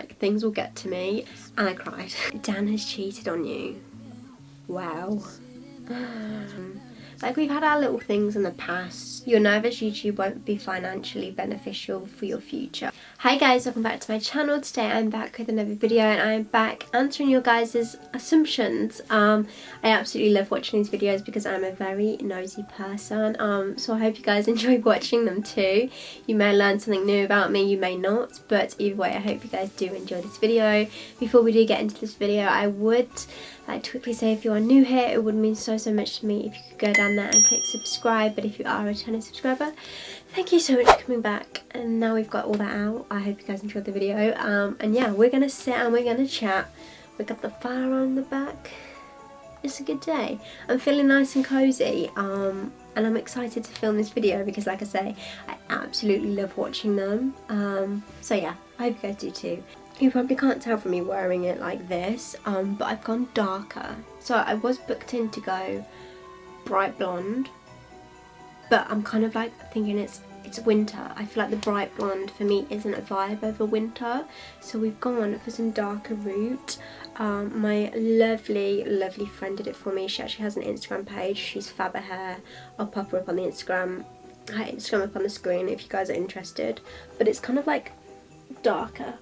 like things will get to me, and I cried. Dan has cheated on you. Wow. Like, we've had our little things in the past. You're nervous YouTube won't be financially beneficial for your future. Hi guys, welcome back to my channel. Today I'm back with another video, and I'm back answering your guys' assumptions. I absolutely love watching these videos because I'm a very nosy person, so I hope you guys enjoy watching them too. You may learn something new about me, you may not, but either way I hope you guys do enjoy this video. Before we do get into this video, I would like to quickly say, if you are new here, it would mean so much to me if you could go down there and click subscribe. But if you are a returning subscriber, thank you so much for coming back. And now we've got all that out, I hope you guys enjoyed the video. And yeah, we're gonna sit and we're gonna chat. We got the fire on the back. It's a good day. I'm feeling nice and cozy, and I'm excited to film this video because, like I say, I absolutely love watching them. So yeah, I hope you guys do too. You probably can't tell from me wearing it like this, but I've gone darker. So I was booked in to go bright blonde, but I'm kind of like thinking it's winter. I feel like the bright blonde for me isn't a vibe over winter, so we've gone for some darker route. My lovely friend did it for me. She actually has an Instagram page. She's Faber Hair. I'll pop her up on the Instagram. Her Instagram up on the screen if you guys are interested. But it's kind of like darker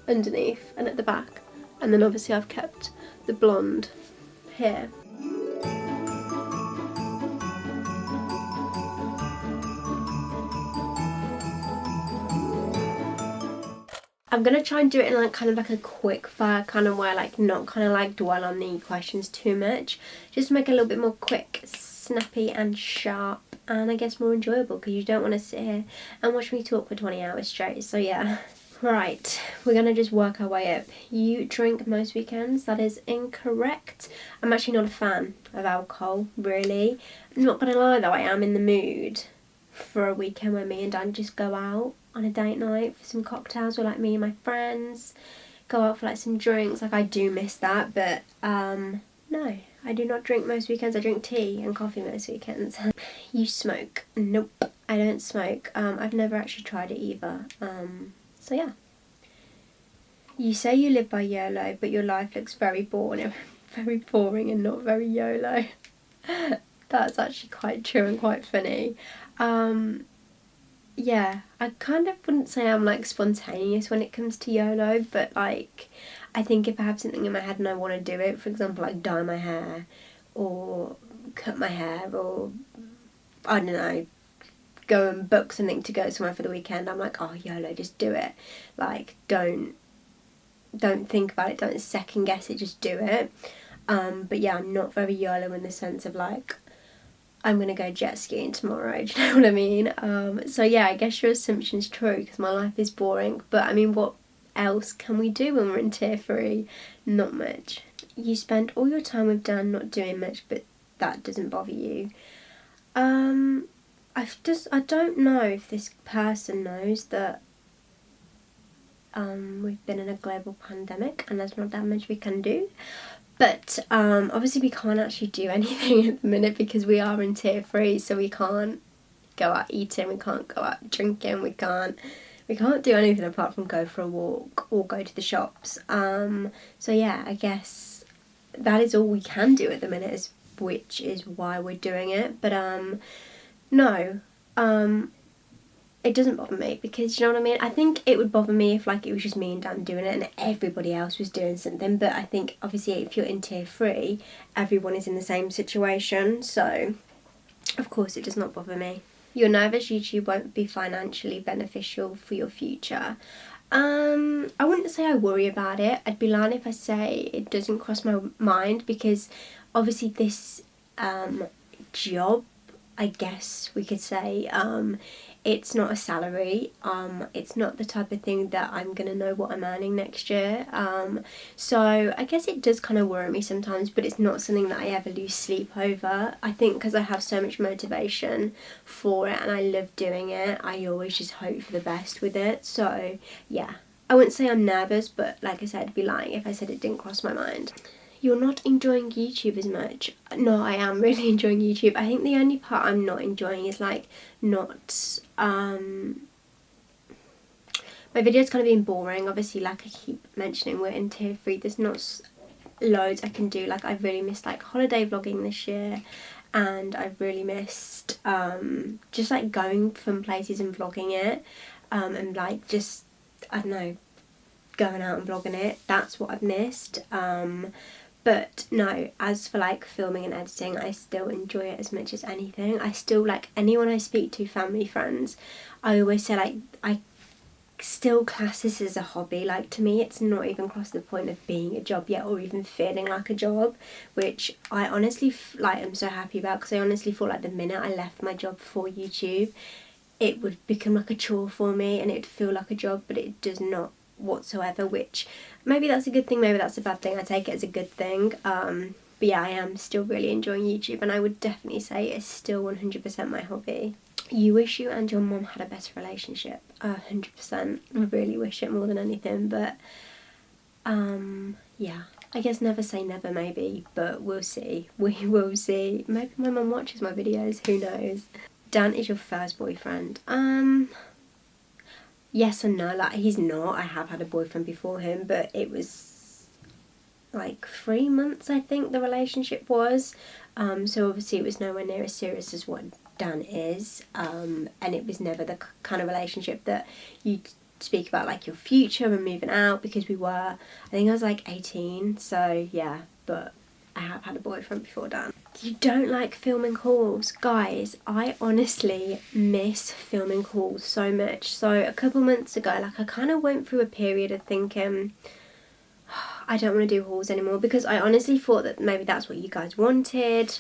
underneath and at the back, and then obviously I've kept the blonde here. I'm gonna try and do it in like kind of like a quick fire kind of way, like not kind of like dwell on the questions too much, just to make it a little bit more quick, snappy and sharp, and I guess more enjoyable, because you don't want to sit here and watch me talk for 20 hours straight. So yeah. Right, we're gonna just work our way up. You drink most weekends. That is incorrect. I'm actually not a fan of alcohol, really. I'm not gonna lie though, I am in the mood for a weekend where me and Dan just go out on a date night for some cocktails, or like me and my friends go out for like some drinks. Like, I do miss that, but no, I do not drink most weekends. I drink tea and coffee most weekends. You smoke? Nope, I don't smoke. I've never actually tried it either. So yeah. You say you live by YOLO, but your life looks very boring and not very YOLO. That's actually quite true and quite funny. Yeah, I kind of wouldn't say I'm like spontaneous when it comes to YOLO, but like, I think if I have something in my head and I want to do it, for example like dye my hair or cut my hair, or I don't know, go and book something to go somewhere for the weekend, I'm like, oh YOLO, just do it. Like, don't think about it, don't second guess it, just do it. But yeah, I'm not very YOLO in the sense of like, I'm gonna go jet skiing tomorrow, do you know what I mean? So yeah, I guess your assumption's true, because my life is boring, but I mean, what else can we do when we're in tier 3? Not much. You spend all your time with Dan not doing much, but that doesn't bother you. I don't know if this person knows that we've been in a global pandemic and there's not that much we can do. But obviously we can't actually do anything at the minute because we are in tier 3, so we can't go out eating, we can't go out drinking, we can't do anything apart from go for a walk or go to the shops. So yeah, I guess that is all we can do at the minute, which is why we're doing it. But no, it doesn't bother me, because you know what I mean? I think it would bother me if like it was just me and Dan doing it and everybody else was doing something, but I think obviously if you're in tier 3, everyone is in the same situation, so of course it does not bother me. You're nervous YouTube won't be financially beneficial for your future. I wouldn't say I worry about it. I'd be lying if I say it doesn't cross my mind, because obviously this job, I guess we could say, it's not a salary, it's not the type of thing that I'm gonna know what I'm earning next year, so I guess it does kind of worry me sometimes, but it's not something that I ever lose sleep over. I think because I have so much motivation for it and I love doing it, I always just hope for the best with it. So yeah, I wouldn't say I'm nervous, but like I said, I'd be lying if I said it didn't cross my mind. You're not enjoying YouTube as much. No, I am really enjoying YouTube. I think the only part I'm not enjoying is like not my video's kind of been boring. Obviously, like I keep mentioning, we're in tier 3. There's not loads I can do. Like, I've really missed like holiday vlogging this year, and I've really missed just like going from places and vlogging it, and like just, I don't know, going out and vlogging it. That's what I've missed. But no, as for like filming and editing, I still enjoy it as much as anything. I still, like, anyone I speak to, family, friends, I always say like I still class this as a hobby. Like, to me it's not even crossed the point of being a job yet, or even feeling like a job, which I honestly like am so happy about, because I honestly thought like the minute I left my job for YouTube it would become like a chore for me and it would feel like a job, but it does not whatsoever, which maybe that's a good thing, maybe that's a bad thing. I take it as a good thing. But yeah, I am still really enjoying YouTube, and I would definitely say it's still 100% my hobby. You wish you and your mum had a better relationship. 100%. I really wish it more than anything, but yeah, I guess never say never maybe, but we'll see. We will see. Maybe my mum watches my videos, who knows. Dan is your first boyfriend. Yes and no. Like, he's not. I have had a boyfriend before him, but it was like 3 months, I think the relationship was. So obviously it was nowhere near as serious as what Dan is. And it was never the kind of relationship that you speak about like your future and moving out, because we were, I think I was like 18, so yeah, but I have had a boyfriend before Dan. You don't like filming hauls? Guys, I honestly miss filming hauls so much. So a couple months ago, like, I kind of went through a period of thinking, I don't want to do hauls anymore, because I honestly thought that maybe that's what you guys wanted.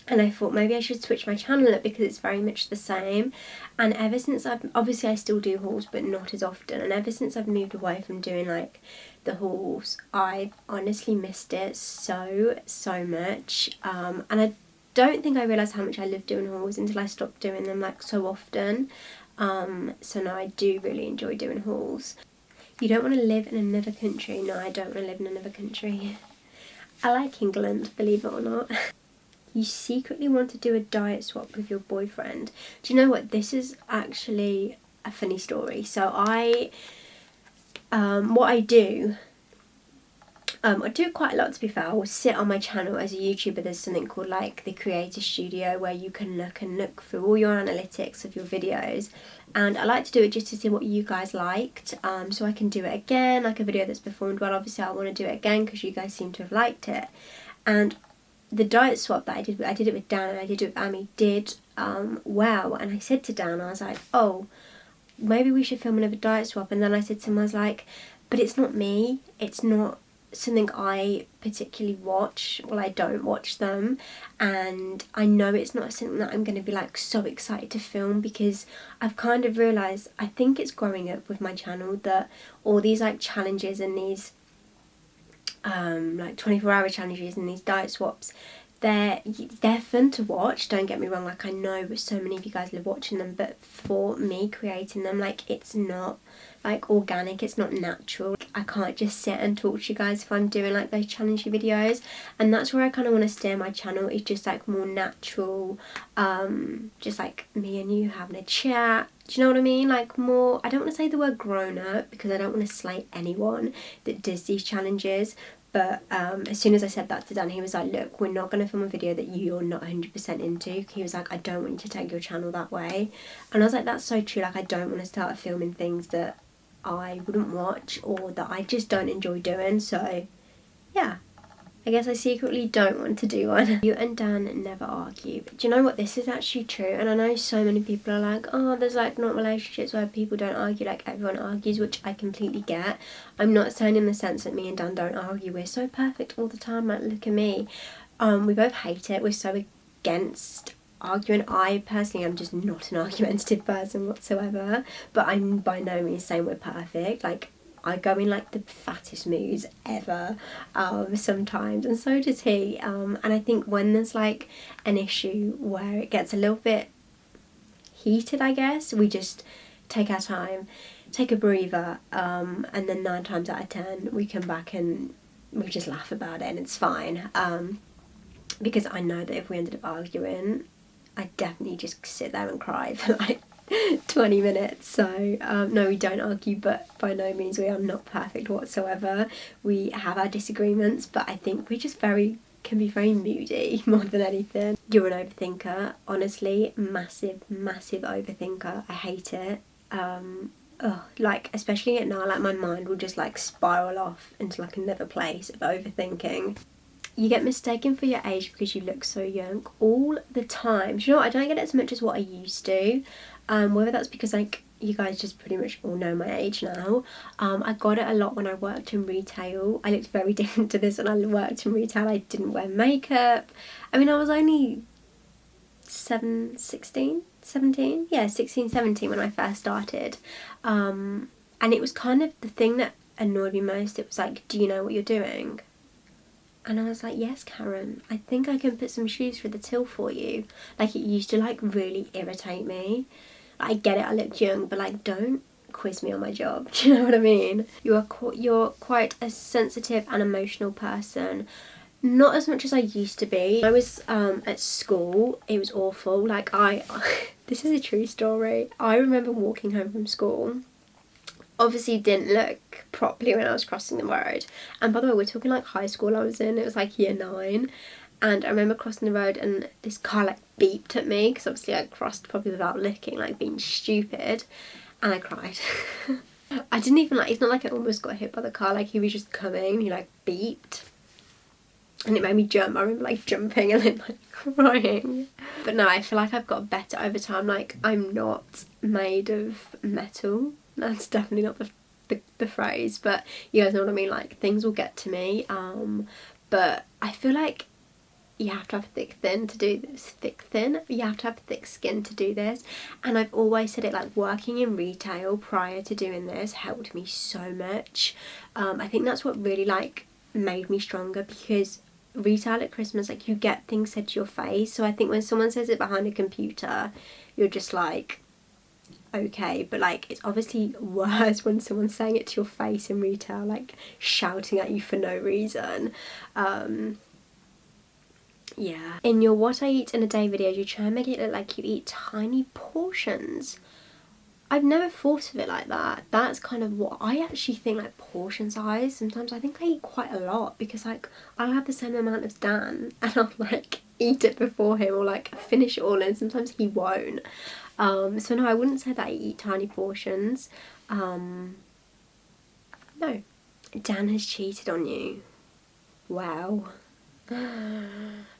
And I thought maybe I should switch my channel up because it's very much the same. And ever since obviously I still do hauls, but not as often. And ever since I've moved away from doing like the hauls, I've honestly missed it so much. And I don't think I realised how much I loved doing hauls until I stopped doing them like so often. So now I do really enjoy doing hauls. You don't want to live in another country? No, I don't want to live in another country. I like England, believe it or not. You secretly want to do a diet swap with your boyfriend. Do you know what? This is actually a funny story. So what I do it quite a lot, to be fair. I will sit on my channel as a YouTuber. There's something called like the Creator Studio, where you can look through all your analytics of your videos, and I like to do it just to see what you guys liked, so I can do it again, like a video that's performed well. Obviously I want to do it again because you guys seem to have liked it. And the diet swap that I did it with Dan and I did it with Amy, did well. And I said to Dan, I was like, oh, maybe we should film another diet swap. And then I said to him, I was like, but it's not me, it's not something I particularly watch. Well, I don't watch them, and I know it's not something that I'm going to be like so excited to film, because I've kind of realised, I think it's growing up with my channel, that all these like challenges and these like 24-hour challenges and these diet swaps, they're fun to watch, don't get me wrong. Like, I know so many of you guys love watching them, but for me creating them, like, it's not like organic, it's not natural. I can't just sit and talk to you guys if I'm doing like those challenging videos, and that's where I kind of want to steer my channel. It's just like more natural, just like me and you having a chat. Do you know what I mean? Like, more, I don't want to say the word grown up because I don't want to slate anyone that does these challenges, but as soon as I said that to Dan, he was like, look, we're not going to film a video that you're not 100% into. He was like, I don't want you to take your channel that way. And I was like, that's so true. Like, I don't want to start filming things that I wouldn't watch or that I just don't enjoy doing. So yeah, I guess I secretly don't want to do one. You and Dan never argue. Do you know what? This is actually true. And I know so many people are like, oh, there's like not relationships where people don't argue, like everyone argues, which I completely get. I'm not saying in the sense that me and Dan don't argue. We're so perfect all the time. Like, look at me. We both hate it. We're so against arguing. I personally am just not an argumentative person whatsoever, but I'm by no means saying we're perfect. Like, I go in like the fattest moods ever sometimes, and so does he, and I think when there's like an issue where it gets a little bit heated, I guess, we just take our time, take a breather, and then 9 times out of 10 we come back and we just laugh about it and it's fine, because I know that if we ended up arguing, I'd definitely just sit there and cry for like 20 minutes. So no, we don't argue, but by no means we are not perfect whatsoever. We have our disagreements, but I think we just can be very moody more than anything. You're an overthinker, honestly, massive overthinker. I hate it. Like especially at night, like my mind will just like spiral off into like another place of overthinking. You get mistaken for your age because you look so young all the time. Do you know what? I don't get it as much as what I used to. Whether that's because like you guys just pretty much all know my age now. I got it a lot when I worked in retail. I looked very different to this when I worked in retail. I didn't wear makeup. I mean, I was only 17 when I first started. And it was kind of the thing that annoyed me most. It was like, do you know what you're doing? And I was like, yes, Karen, I think I can put some shoes through the till for you. Like, it used to like really irritate me. I get it, I look young, but like, don't quiz me on my job. Do you know what I mean? You're quite a sensitive and emotional person. Not as much as I used to be. I was at school, it was awful. Like this is a true story. I remember walking home from school. Obviously didn't look properly when I was crossing the road. And by the way, we're talking like high school I was in. It was like year 9. And I remember crossing the road and this car like beeped at me because obviously I crossed probably without looking, like being stupid. And I cried. I didn't even like, it's not like I almost got hit by the car, like he was just coming and he like beeped. And it made me jump. I remember like jumping and then like crying. But no, I feel like I've got better over time. Like, I'm not made of metal. That's definitely not the phrase, but you guys know what I mean. Like, things will get to me. But I feel like you have to have thick skin to do this. You have to have thick skin to do this. And I've always said it, like working in retail prior to doing this helped me so much. I think that's what really like made me stronger, because retail at Christmas, like you get things said to your face. So I think when someone says it behind a computer, you're just like, okay, but like it's obviously worse when someone's saying it to your face in retail, like shouting at you for no reason. Yeah. In your what I eat in a day videos, you try and make it look like you eat tiny portions. I've never thought of it like that. That's kind of what I actually think, like portion size. Sometimes I think I eat quite a lot, because like I'll have the same amount as Dan and I'll like eat it before him or like finish it all, and sometimes he won't. So no, I wouldn't say that I eat tiny portions. No. Dan has cheated on you. Wow.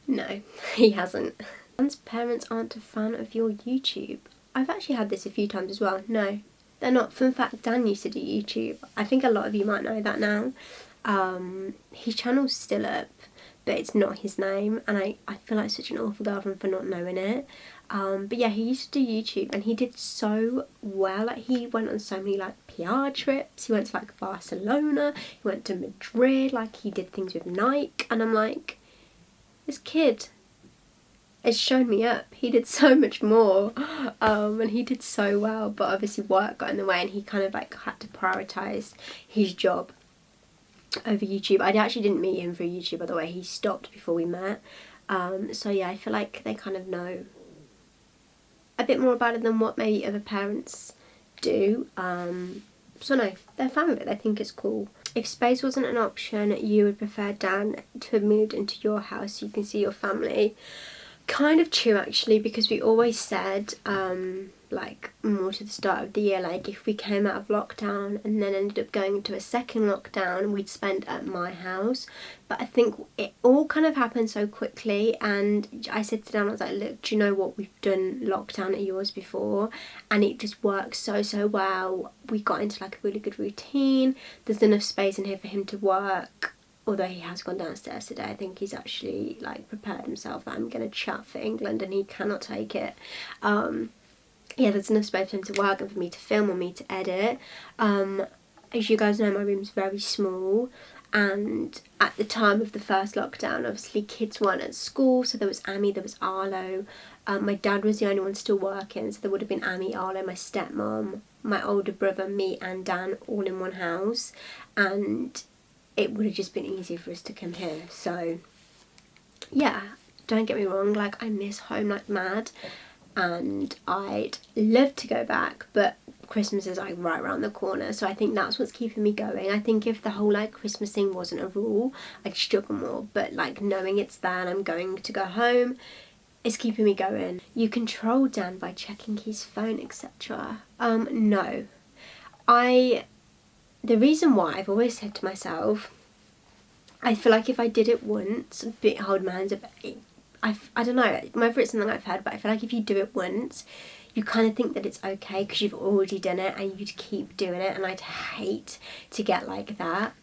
No, he hasn't. Dan's parents aren't a fan of your YouTube. I've actually had this a few times as well. No, they're not. Fun fact, Dan used to do YouTube. I think a lot of you might know that now. His channel's still up, but it's not his name, and I feel like such an awful girlfriend for not knowing it. But yeah, he used to do YouTube and he did so well. Like, he went on so many like PR trips. He went to like Barcelona, he went to Madrid, like he did things with Nike, and I'm like, this kid has shown me up. He did so much more, and he did so well, but obviously work got in the way and he kind of like had to prioritise his job over YouTube. I actually didn't meet him through YouTube, by the way. He stopped before we met. So yeah, I feel like they kind of know a bit more about it than what maybe other parents do. So no, they're fine with it. They think it's cool. If space wasn't an option, you would prefer Dan to have moved into your house so you can see your family. Kind of true actually, because we always said like more to the start of the year, like if we came out of lockdown and then ended up going into a second lockdown, we'd spend at my house. But I think it all kind of happened so quickly, and I said to Dan, I was like, look, do you know what, we've done lockdown at yours before and it just works so well. We got into like a really good routine. There's enough space in here for him to work. Although he has gone downstairs today, I think he's actually like prepared himself that I'm going to chat for England and he cannot take it. Yeah, there's enough space for him to work and for me to film or me to edit. As you guys know, my room's very small, and at the time of the first lockdown, obviously kids weren't at school, so there was Amy, there was Arlo. My dad was the only one still working, so there would have been Amy, Arlo, my stepmom, my older brother, me and Dan all in one house, and it would have just been easier for us to come here. So yeah, don't get me wrong, like I miss home like mad, and I'd love to go back, but Christmas is like right around the corner, so I think that's what's keeping me going. I think if the whole like Christmas thing wasn't a rule, I'd struggle more, but like knowing it's there and I'm going to go home, it's keeping me going. You control Dan by checking his phone, etc. No. The reason why I've always said to myself, I feel like if I did it once, hold my hands up, I don't know, whether it's something I've heard, but I feel like if you do it once, you kind of think that it's okay because you've already done it and you'd keep doing it, and I'd hate to get like that.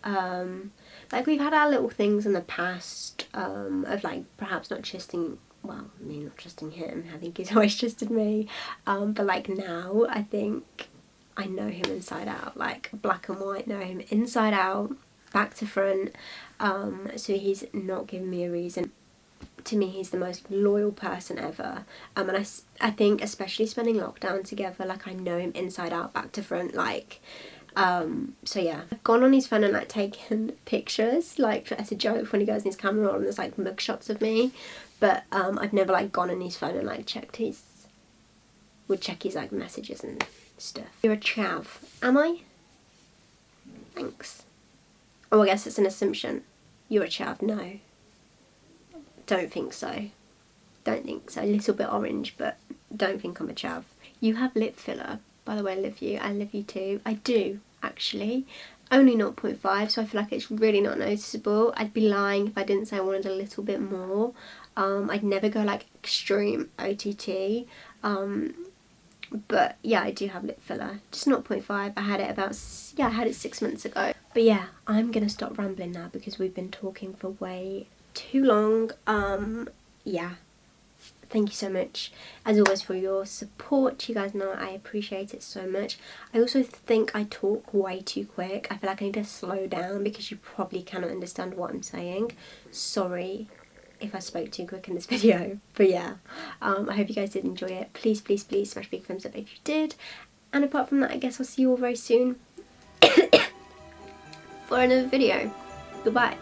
Like we've had our little things in the past of like perhaps not trusting, well, me not trusting him, I think he's always trusted me, but like now I think I know him inside out, like black and white, know him inside out, back to front, so he's not giving me a reason. To me, he's the most loyal person ever, and I think especially spending lockdown together, like I know him inside out, back to front, like so yeah. I've gone on his phone and like taken pictures like as a joke when he goes in his camera on, and there's like mug shots of me, but I've never like gone on his phone and like check his like messages and stuff. You're a chav. Am I? Thanks. Oh, I guess it's an assumption. You're a chav. No. Don't think so. Don't think so. A little bit orange, but don't think I'm a chav. You have lip filler. By the way, I love you. I love you too. I do, actually. Only 0.5, so I feel like it's really not noticeable. I'd be lying if I didn't say I wanted a little bit more. I'd never go like extreme OTT. But yeah, I do have lip filler. Just 0.5. I had it 6 months ago. But yeah, I'm gonna stop rambling now because we've been talking for way too long. Yeah, thank you so much as always for your support. You guys know I appreciate it so much. I also think I talk way too quick. I feel like I need to slow down because you probably cannot understand what I'm saying. Sorry if I spoke too quick in this video, but yeah, I hope you guys did enjoy it. Please smash big thumbs up if you did, and apart from that, I guess I'll see you all very soon for another video. Goodbye.